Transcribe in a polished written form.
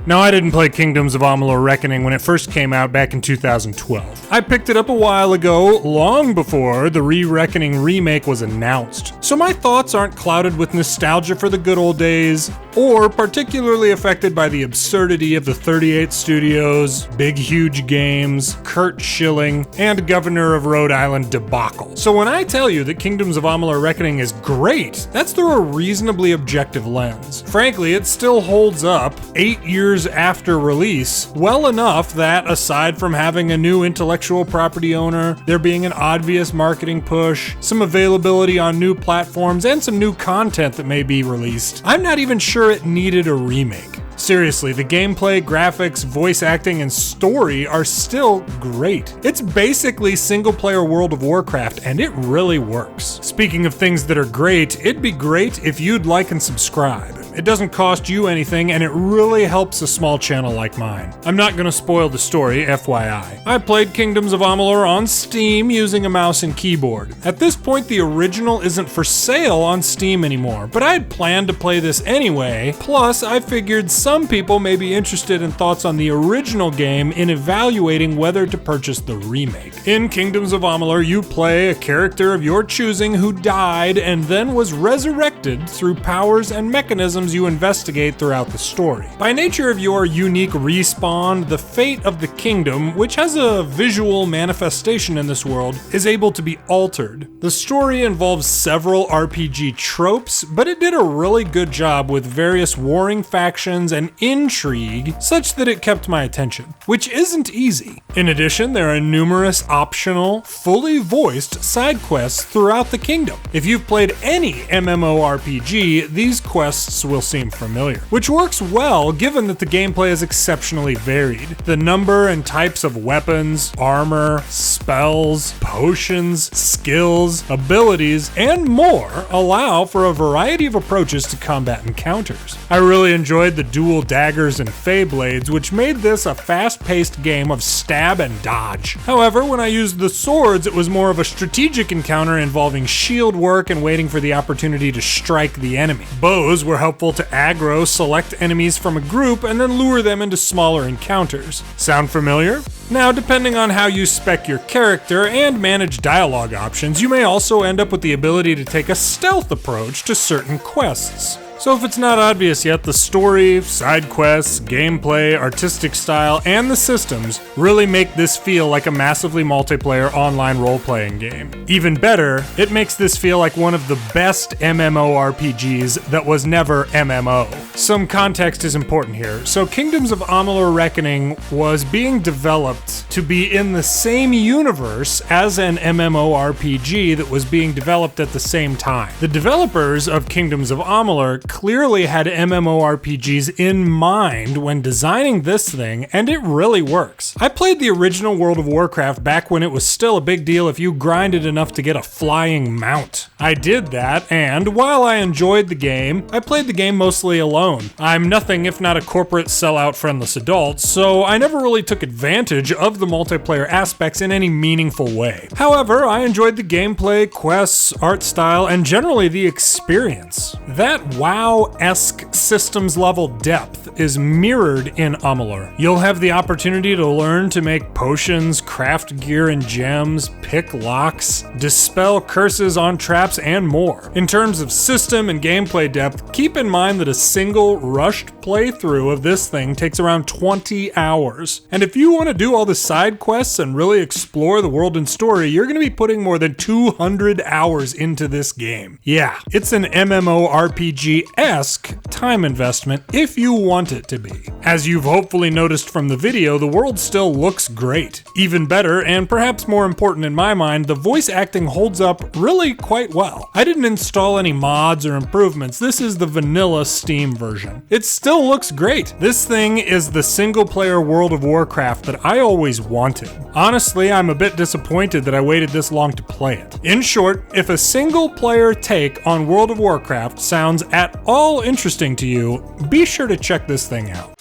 Now, I didn't play Kingdoms of Amalur Reckoning when it first came out back in 2012. I picked it up a while ago, long before the Re-Reckoning remake was announced. So my thoughts aren't clouded with nostalgia for the good old days, or particularly affected by the absurdity of the 38 Studios, Big Huge Games, Curt Schilling, and Governor of Rhode Island debacle. So when I tell you that Kingdoms of Amalur Reckoning is great, that's through a reasonably objective lens. Frankly, it still holds up 8 years after release well enough that, aside from having a new intellectual property owner, there being an obvious marketing push, some availability on new platforms, and some new content that may be released, I'm not even sure it needed a remake. Seriously, the gameplay, graphics, voice acting, and story are still great. It's basically single-player World of Warcraft, and it really works. Speaking of things that are great, it'd be great if you'd like and subscribe. It doesn't cost you anything, and it really helps a small channel like mine. I'm not gonna spoil the story, FYI. I played Kingdoms of Amalur on Steam using a mouse and keyboard. At this point, the original isn't for sale on Steam anymore, but I had planned to play this anyway, plus I figured some people may be interested in thoughts on the original game in evaluating whether to purchase the remake. In Kingdoms of Amalur, you play a character of your choosing who died and then was resurrected through powers and mechanisms you investigate throughout the story. By nature of your unique respawn, the fate of the kingdom, which has a visual manifestation in this world, is able to be altered. The story involves several RPG tropes, but it did a really good job with various warring factions and intrigue, such that it kept my attention, which isn't easy. In addition, there are numerous optional, fully voiced side quests throughout the kingdom. If you've played any MMORPG, these quests will seem familiar, which works well given that the gameplay is exceptionally varied. The number and types of weapons, armor, spells, potions, skills, abilities, and more allow for a variety of approaches to combat encounters. I really enjoyed the dual daggers and fey blades, which made this a fast-paced game of stab and dodge. However, when I used the swords, it was more of a strategic encounter involving shield work and waiting for the opportunity to strike the enemy. Bows were helpful to aggro select enemies from a group and then lure them into smaller encounters. Sound familiar? Now, depending on how you spec your character and manage dialogue options, you may also end up with the ability to take a stealth approach to certain quests. So if it's not obvious yet, the story, side quests, gameplay, artistic style, and the systems really make this feel like a massively multiplayer online role-playing game. Even better, it makes this feel like one of the best MMORPGs that was never MMO. Some context is important here. So Kingdoms of Amalur Reckoning was being developed to be in the same universe as an MMORPG that was being developed at the same time. The developers of Kingdoms of Amalur clearly had MMORPGs in mind when designing this thing, and it really works. I played the original World of Warcraft back when it was still a big deal if you grinded enough to get a flying mount. I did that, and while I enjoyed the game, I played the game mostly alone. I'm nothing if not a corporate sellout friendless adult, so I never really took advantage of the multiplayer aspects in any meaningful way. However, I enjoyed the gameplay, quests, art style, and generally the experience. That WoW-esque systems level depth is mirrored in Amalur. You'll have the opportunity to learn to make potions, craft gear and gems, pick locks, dispel curses on traps, and more. In terms of system and gameplay depth, keep in mind that a single rushed playthrough of this thing takes around 20 hours. And if you want to do all the side quests and really explore the world and story, you're going to be putting more than 200 hours into this game. Yeah, it's an MMORPG-esque time investment if you want it to be. As you've hopefully noticed from the video, the world still looks great. Even better, and perhaps more important in my mind, the voice acting holds up really quite well. I didn't install any mods or improvements. This is the vanilla Steam version. It still looks great. This thing is the single-player World of Warcraft that I always wanted. Honestly, I'm a bit disappointed that I waited this long to play it. In short, if a single-player take on World of Warcraft sounds at all interesting to you, be sure to check this thing out.